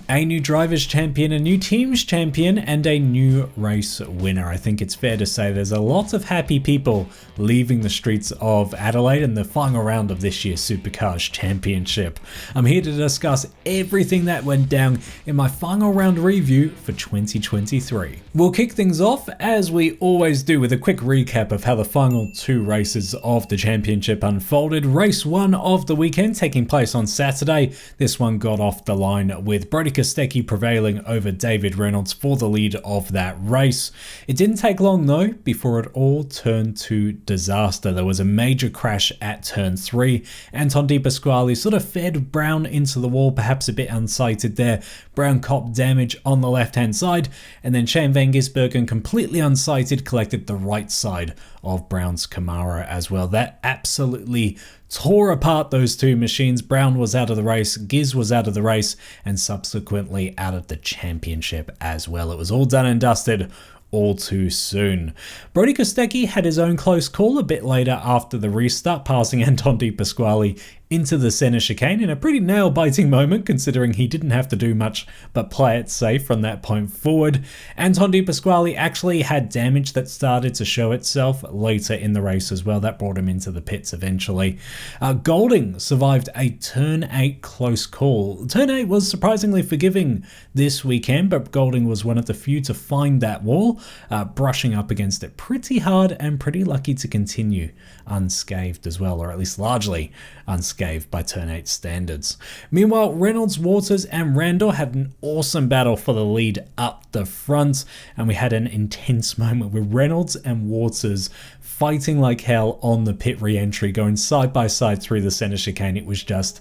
A new Drivers' Champion, a new Teams' Champion, and a new race winner. I think it's fair to say there's a lot of happy people leaving the streets of Adelaide in the final round of this year's Supercars Championship. I'm here to discuss everything that went down in my final round review for 2023. We'll kick things off, as we always do, with a quick recap of how the final two races of the championship unfolded. Race 1 of the weekend taking place on Saturday. This one got off the line with Brodie Kostecki prevailing over David Reynolds for the lead of that race. It didn't take long though before it all turned to disaster. There was a major crash at turn 3. Anton De Pasquale sort of fed Brown into the wall, perhaps a bit unsighted there. Brown copped damage on the left hand side, and then Shane van Gisbergen, completely unsighted, collected the right side of Brown's Camaro as well. That absolutely tore apart those two machines. Brown was out of the race, Giz was out of the race, and subsequently out of the championship as well. It was all done and dusted all too soon. Brodie Kostecki had his own close call a bit later after the restart, passing Anton De Pasquale into the center chicane in a pretty nail-biting moment, considering he didn't have to do much but play it safe from that point forward. Anton De Pasquale actually had damage that started to show itself later in the race as well. That brought him into the pits eventually. Golding survived a turn 8 close call. Turn 8 was surprisingly forgiving this weekend, but Golding was one of the few to find that wall, brushing up against it pretty hard and pretty lucky to continue unscathed as well, or at least largely unscathed by turn 8 standards. Meanwhile, Reynolds, Waters and Randle had an awesome battle for the lead up the front, and we had an intense moment with Reynolds and Waters fighting like hell on the pit re-entry, going side by side through the center chicane. It was just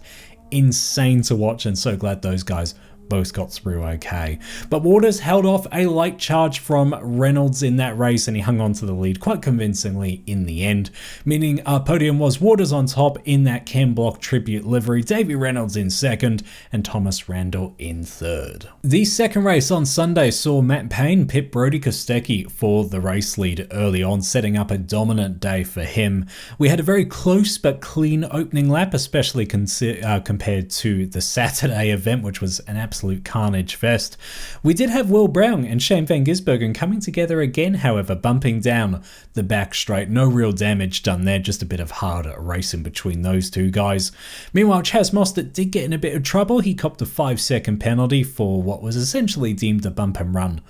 insane to watch, and so glad those guys both got through okay. But Waters held off a light charge from Reynolds in that race, and he hung on to the lead quite convincingly in the end, meaning our podium was Waters on top in that Chem Block tribute livery, Davey Reynolds in second, and Thomas Randle in third. The second race on Sunday saw Matt Payne pit Brodie Kostecki for the race lead early on, setting up a dominant day for him. We had a very close but clean opening lap, especially compared to the Saturday event, which was an absolute carnage fest. We did have Will Brown and Shane van Gisbergen coming together again, however, bumping down the back straight. No real damage done there, just a bit of hard racing between those two guys. Meanwhile, Chaz Mostert did get in a bit of trouble. He copped a 5-second penalty for what was essentially deemed a bump and run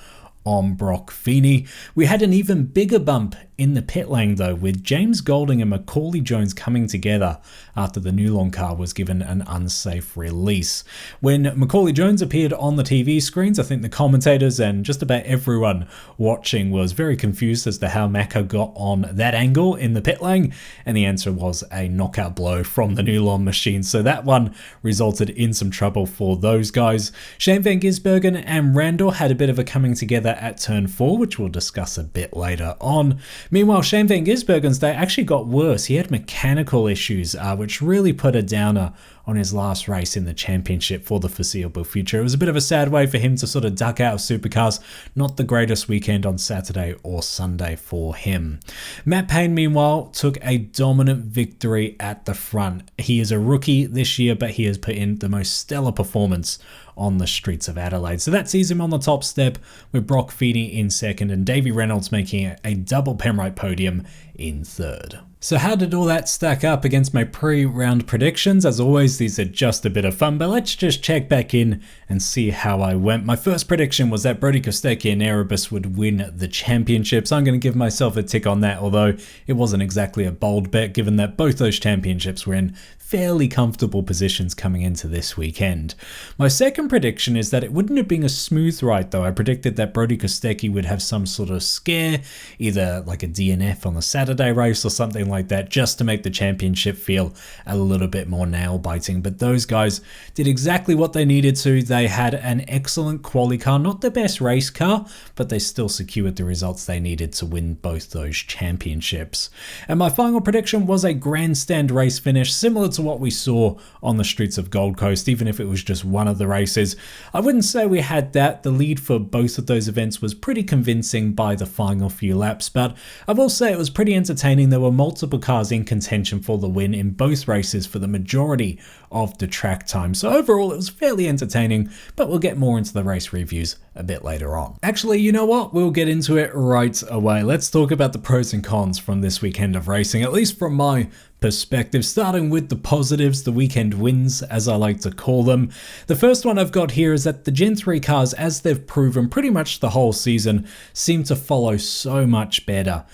on Brock Feeney. We had an even bigger bump in the pit lane though, with James Golding and Macaulay Jones coming together after the Nulon car was given an unsafe release. When Macaulay Jones appeared on the TV screens, I think the commentators and just about everyone watching was very confused as to how Mako got on that angle in the pit lane, and the answer was a knockout blow from the Nulon machine. So that one resulted in some trouble for those guys. Shane van Gisbergen and Randle had a bit of a coming together at turn 4, which we'll discuss a bit later on. Meanwhile, Shane van Gisbergen's day actually got worse. He had mechanical issues, which really put a downer on his last race in the championship for the foreseeable future. It was a bit of a sad way for him to sort of duck out of Supercars. Not the greatest weekend on Saturday or Sunday for him. Matt Payne, meanwhile, took a dominant victory at the front. He is a rookie this year, but he has put in the most stellar performance on the streets of Adelaide. So that sees him on the top step, with Brock Feeney in second and Davey Reynolds making a double Penrite podium in third. So how did all that stack up against my pre-round predictions? As always, these are just a bit of fun, but let's just check back in and see how I went. My first prediction was that Brodie Kostecki and Erebus would win the championships. I'm going to give myself a tick on that, although it wasn't exactly a bold bet, given that both those championships were in fairly comfortable positions coming into this weekend. My second prediction is that it wouldn't have been a smooth ride though. I predicted that Brodie Kostecki would have some sort of scare, either like a DNF on the Saturday race or something like that, just to make the championship feel a little bit more nail-biting. But those guys did exactly what they needed to. They had an excellent quali car, not the best race car, but they still secured the results they needed to win both those championships. And my final prediction was a grandstand race finish, similar to to what we saw on the streets of Gold Coast, even if it was just one of the races. I wouldn't say we had that. The lead for both of those events was pretty convincing by the final few laps, but I will say it was pretty entertaining. There were multiple cars in contention for the win in both races for the majority of the track time. So overall, it was fairly entertaining, but we'll get more into the race reviews a bit later on. Actually, you know what? We'll get into it right away. Let's talk about the pros and cons from this weekend of racing, at least from my perspective, starting with the positives, the weekend wins, as I like to call them. The first one I've got here is that the Gen 3 cars, as they've proven pretty much the whole season, seem to follow so much better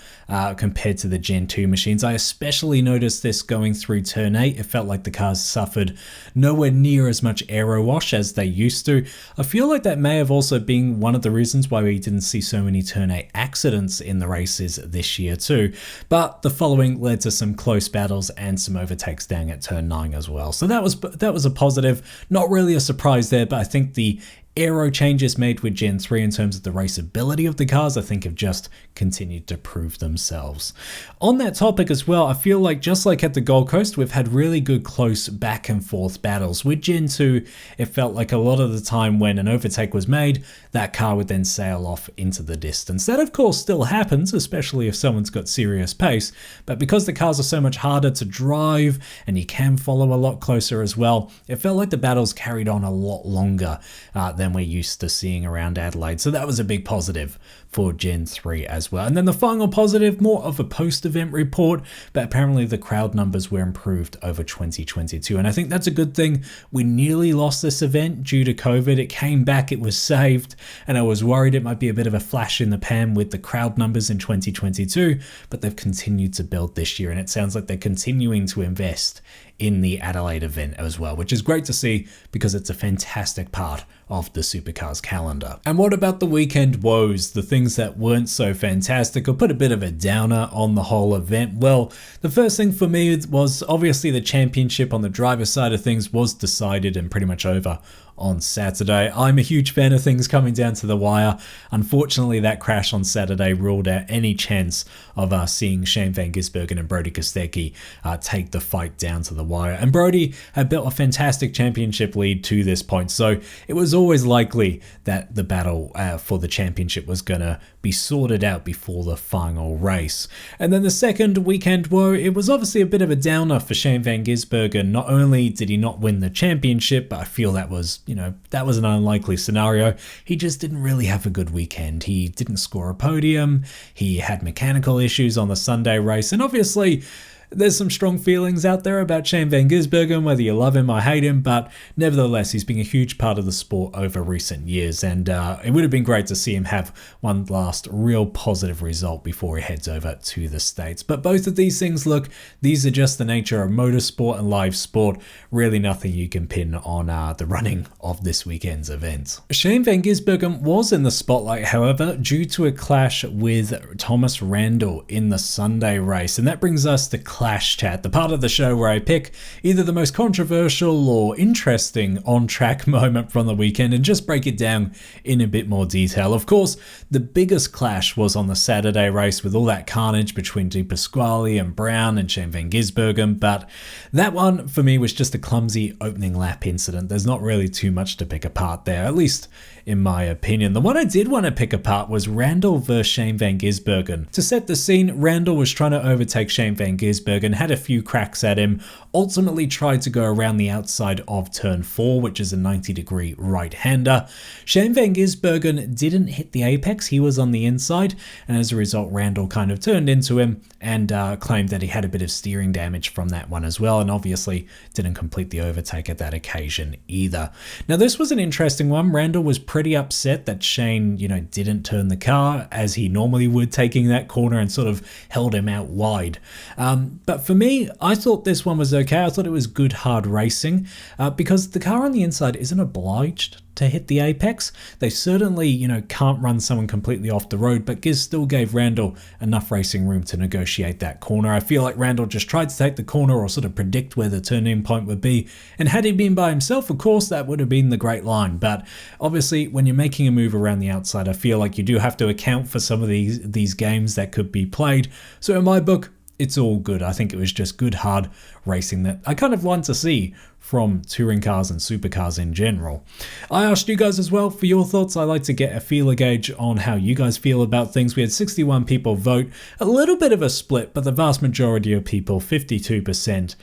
compared to the Gen 2 machines. I especially noticed this going through Turn 8. It felt like the cars suffered nowhere near as much aero wash as they used to. I feel like that may have also been one of the reasons why we didn't see so many Turn 8 accidents in the races this year too. But the following led to some close battles and some overtakes down at Turn 9 as well. So that was a positive. Not really a surprise there, but I think the aero changes made with Gen 3 in terms of the raceability of the cars, I think have just continued to prove themselves. On that topic as well, I feel like just like at the Gold Coast, we've had really good close back and forth battles. With Gen 2, it felt like a lot of the time when an overtake was made, that car would then sail off into the distance. That of course still happens, especially if someone's got serious pace, but because the cars are so much harder to drive and you can follow a lot closer as well, it felt like the battles carried on a lot longer than we're used to seeing around Adelaide. So that was a big positive for Gen 3 as well. And then the final positive, more of a post-event report, but apparently the crowd numbers were improved over 2022. And I think that's a good thing. We nearly lost this event due to COVID. It came back, it was saved, and I was worried it might be a bit of a flash in the pan with the crowd numbers in 2022, but they've continued to build this year, and it sounds like they're continuing to invest in the Adelaide event as well, which is great to see because it's a fantastic part of the Supercars calendar. And what about the weekend woes, the things that weren't so fantastic or put a bit of a downer on the whole event? Well, the first thing for me was obviously the championship on the driver's side of things was decided and pretty much over on Saturday. I'm a huge fan of things coming down to the wire. Unfortunately, that crash on Saturday ruled out any chance of seeing Shane van Gisbergen and Brodie Kostecki take the fight down to the wire. And Brodie had built a fantastic championship lead to this point, so it was always likely that the battle for the championship was going to be sorted out before the final race. And then the second weekend woe, it was obviously a bit of a downer for Shane van Gisbergen. Not only did he not win the championship, but I feel that was an unlikely scenario. He just didn't really have a good weekend. He didn't score a podium. He had mechanical issues on the Sunday race. And obviously, there's some strong feelings out there about Shane van Gisbergen, whether you love him or hate him, but nevertheless, he's been a huge part of the sport over recent years, and it would have been great to see him have one last real positive result before he heads over to the States. But both of these things, look, these are just the nature of motorsport and live sport. Really nothing you can pin on the running of this weekend's event. Shane van Gisbergen was in the spotlight, however, due to a clash with Thomas Randle in the Sunday race, and that brings us to Clash Chat, the part of the show where I pick either the most controversial or interesting on-track moment from the weekend and just break it down in a bit more detail. Of course, the biggest clash was on the Saturday race with all that carnage between Di Pasquale and Brown and Shane van Gisbergen, but that one for me was just a clumsy opening lap incident. There's not really too much to pick apart there, at least in my opinion. The one I did want to pick apart was Randle versus Shane van Gisbergen. To set the scene, Randle was trying to overtake Shane van Gisbergen, had a few cracks at him, ultimately tried to go around the outside of turn 4, which is a 90-degree right-hander. Shane van Gisbergen didn't hit the apex, he was on the inside, and as a result, Randle kind of turned into him and claimed that he had a bit of steering damage from that one as well, and obviously didn't complete the overtake at that occasion either. Now, this was an interesting one. Randle was pretty upset that Shane, didn't turn the car as he normally would, taking that corner, and sort of held him out wide. But for me, I thought this one was okay. I thought it was good hard racing because the car on the inside isn't obliged to hit the apex. They certainly, can't run someone completely off the road, but Giz still gave Randle enough racing room to negotiate that corner. I feel like Randle just tried to take the corner or sort of predict where the turn-in point would be, and had he been by himself, of course, that would have been the great line. But obviously, when you're making a move around the outside, I feel like you do have to account for some of these games that could be played. So in my book, it's all good. I think it was just good, hard racing that I kind of want to see from touring cars and supercars in general. I asked you guys as well for your thoughts. I like to get a feeler gauge on how you guys feel about things. We had 61 people vote, a little bit of a split, but the vast majority of people, 52%,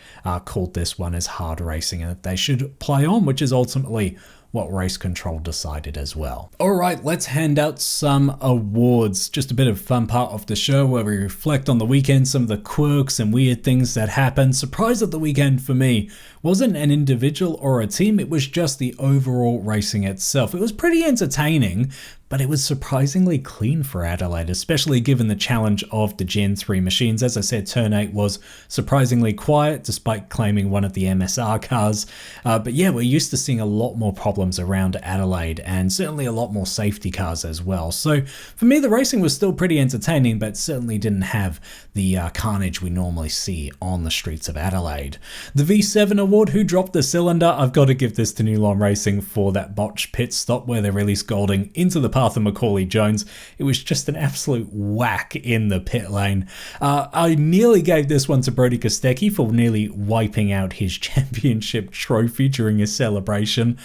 called this one as hard racing and that they should play on, which is ultimately what Race Control decided as well. Alright, let's hand out some awards. Just a bit of fun part of the show where we reflect on the weekend, some of the quirks and weird things that happened. Surprise of the weekend for me wasn't an individual or a team, it was just the overall racing itself. It was pretty entertaining, but it was surprisingly clean for Adelaide, especially given the challenge of the Gen 3 machines. As I said, Turn 8 was surprisingly quiet, despite claiming one of the MSR cars. But yeah, we're used to seeing a lot more problems around Adelaide, and certainly a lot more safety cars as well. So for me, the racing was still pretty entertaining, but certainly didn't have the carnage we normally see on the streets of Adelaide. The V7 award, who dropped the cylinder? I've got to give this to New Line Racing for that botched pit stop where they released Golding into the path of Macaulay Jones. It was just an absolute whack in the pit lane. I nearly gave this one to Brodie Kostecki for nearly wiping out his championship trophy during his celebration,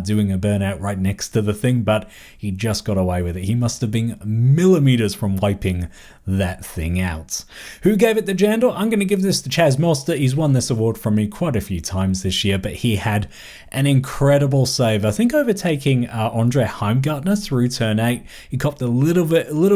doing a burnout right next to the thing, but he just got away with it. He must have been millimeters from wiping that thing out. Who gave it to Randle? I'm going to give this to Chaz Moster. He's won this award from me quite a few times this year, but he had an incredible save. I think overtaking Andre Heimgartner through turn 8. He copped a little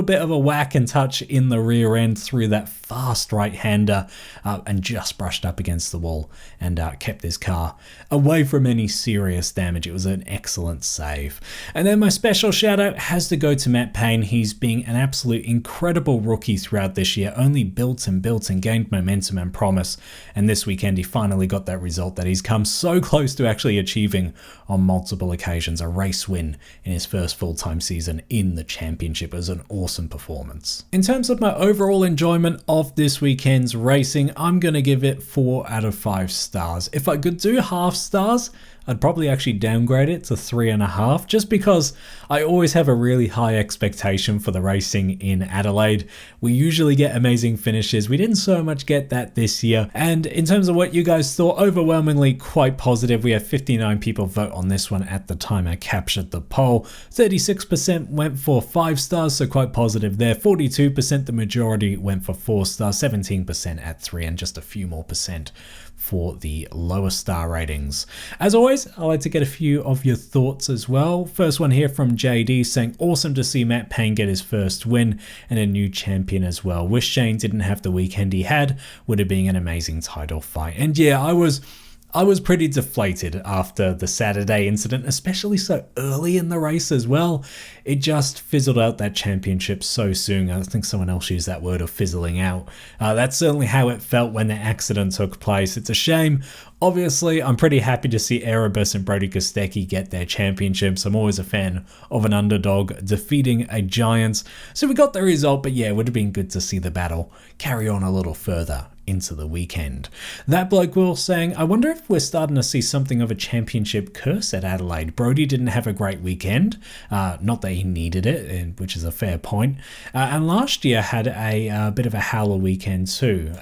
bit of a whack and touch in the rear end through that fast right-hander and just brushed up against the wall and kept his car away from any serious damage. It was an excellent save. And then my special shout out has to go to Matt Payne. He's been an absolute incredible rookie throughout this year, only built and gained momentum and promise, and this weekend he finally got that result that he's come so close to actually achieving on multiple occasions, a race win in his first full-time season in the championship. It was an awesome performance. In terms of my overall enjoyment of this weekend's racing, I'm going to give it 4 out of 5 stars. If I could do half stars, I'd probably actually downgrade it to 3.5, just because I always have a really high expectation for the racing in Adelaide. We usually get amazing finishes. We didn't so much get that this year. And in terms of what you guys thought, overwhelmingly quite positive. We had 59 people vote on this one at the time I captured the poll. 36% went for 5 stars, so quite positive there. 42%, the majority, went for 4 stars, 17% at 3, and just a few more percent for the lower star ratings. As always, I like to get a few of your thoughts as well. First one here from JD saying, awesome to see Matt Payne get his first win and a new champion as well. Wish Shane didn't have the weekend he had, would have been an amazing title fight. And yeah, I was pretty deflated after the Saturday incident, especially so early in the race as well. It just fizzled out that championship so soon. I think someone else used that word of fizzling out. That's certainly how it felt when the accident took place. It's a shame. Obviously, I'm pretty happy to see Erebus and Brodie Kostecki get their championships. I'm always a fan of an underdog defeating a giant. So we got the result, but yeah, it would have been good to see the battle carry on a little further into the weekend. That bloke Will saying, I wonder if we're starting to see something of a championship curse at Adelaide. Brodie didn't have a great weekend, not that he needed it, which is a fair point, and last year had a bit of a howler weekend too.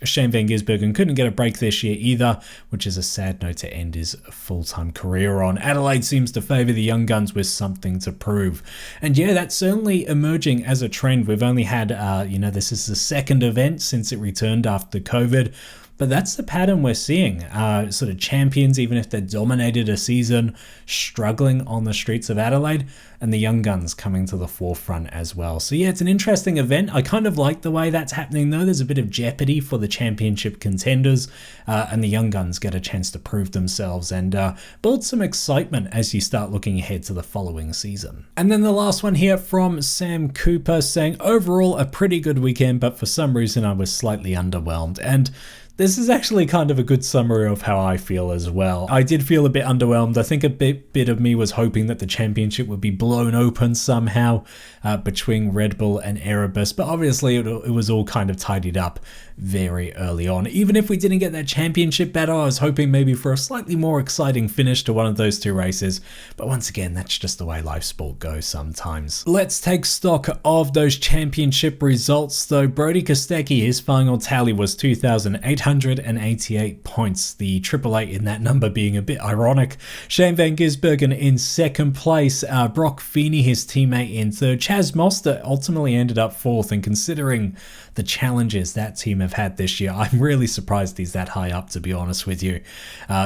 Shane van Gisbergen couldn't get a break this year either, which is a sad note to end his full-time career on. Adelaide seems to favour the young guns with something to prove. And yeah, that's certainly emerging as a trend. We've only had, this is the second event since it returned after COVID. But that's the pattern we're seeing. Sort of champions, even if they dominated a season, struggling on the streets of Adelaide, and the young guns coming to the forefront as well. So yeah, it's an interesting event. I kind of like the way that's happening though. There's a bit of jeopardy for the championship contenders, and the young guns get a chance to prove themselves and build some excitement as you start looking ahead to the following season. And then the last one here from Sam Cooper saying, overall a pretty good weekend, but for some reason I was slightly underwhelmed. And this is actually kind of a good summary of how I feel as well. I did feel a bit underwhelmed. I think a bit of me was hoping that the championship would be blown open somehow between Red Bull and Erebus, but obviously it was all kind of tidied up very early on. Even if we didn't get that championship battle, I was hoping maybe for a slightly more exciting finish to one of those two races. But once again, that's just the way live sport goes sometimes. Let's take stock of those championship results though. Brodie Kostecki, his final tally was 2,888 points. The triple eight in that number being a bit ironic. Shane van Gisbergen in second place. Brock Feeney, his teammate, in third. Chaz Mostert ultimately ended up fourth, and considering the challenges that team have had this year, I'm really surprised he's that high up, to be honest with you.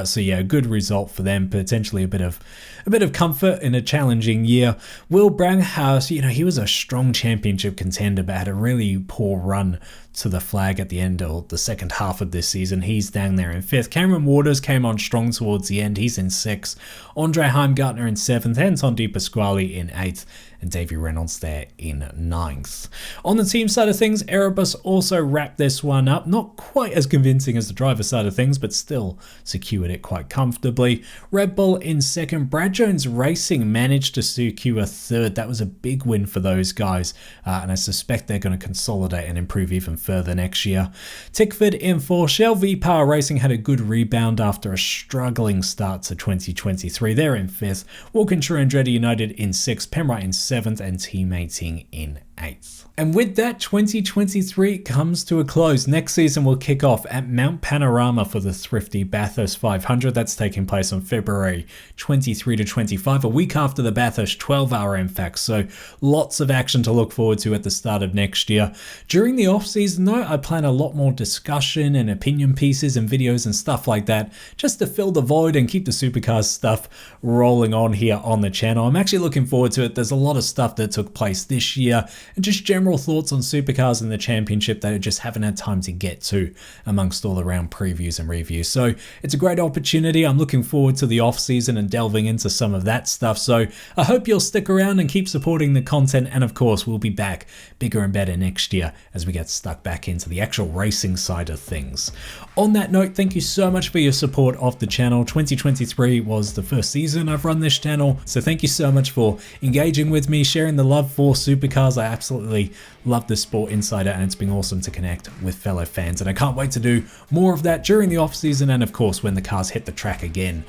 So yeah, good result for them. Potentially a bit of comfort in a challenging year. Will Branghouse, he was a strong championship contender, but had a really poor run to the flag at the end of the second half of this season. He's down there in fifth. Cameron Waters came on strong towards the end. He's in sixth. Andre Heimgartner in seventh. Anton Di Pasquale in eighth. And Davey Reynolds there in ninth. On the team side of things, Erebus also wrapped this one up. Not quite as convincing as the driver side of things, but still secured it quite comfortably. Red Bull in second. Brad Jones Racing managed to secure third. That was a big win for those guys, and I suspect they're going to consolidate and improve even further next year. Tickford in fourth. Shell V-Power Racing had a good rebound after a struggling start to 2023. They're in fifth. Walkinshaw Andretti United in sixth. Penrite in seventh, and teammating in eighth. And with that, 2023 comes to a close. Next season will kick off at Mount Panorama for the Thrifty Bathurst 500. That's taking place on February 23 to 25, a week after the Bathurst 12-hour MFAX. So lots of action to look forward to at the start of next year. During the off-season though, I plan a lot more discussion and opinion pieces and videos and stuff like that, just to fill the void and keep the Supercars stuff rolling on here on the channel. I'm actually looking forward to it. There's a lot of stuff that took place this year, and just general thoughts on Supercars and the championship that I just haven't had time to get to amongst all the round previews and reviews. So it's a great opportunity. I'm looking forward to the off season and delving into some of that stuff. So I hope you'll stick around and keep supporting the content. And of course, we'll be back bigger and better next year as we get stuck back into the actual racing side of things. On that note, thank you so much for your support of the channel. 2023 was the first season I've run this channel. So thank you so much for engaging with me, sharing the love for Supercars. I absolutely love the Sport Insider, and it's been awesome to connect with fellow fans, and I can't wait to do more of that during the off season and of course when the cars hit the track again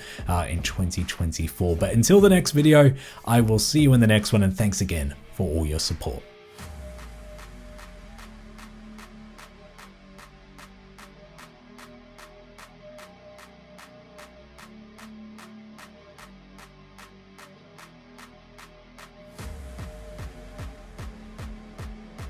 in 2024. But until the next video, I will see you in the next one, and thanks again for all your support.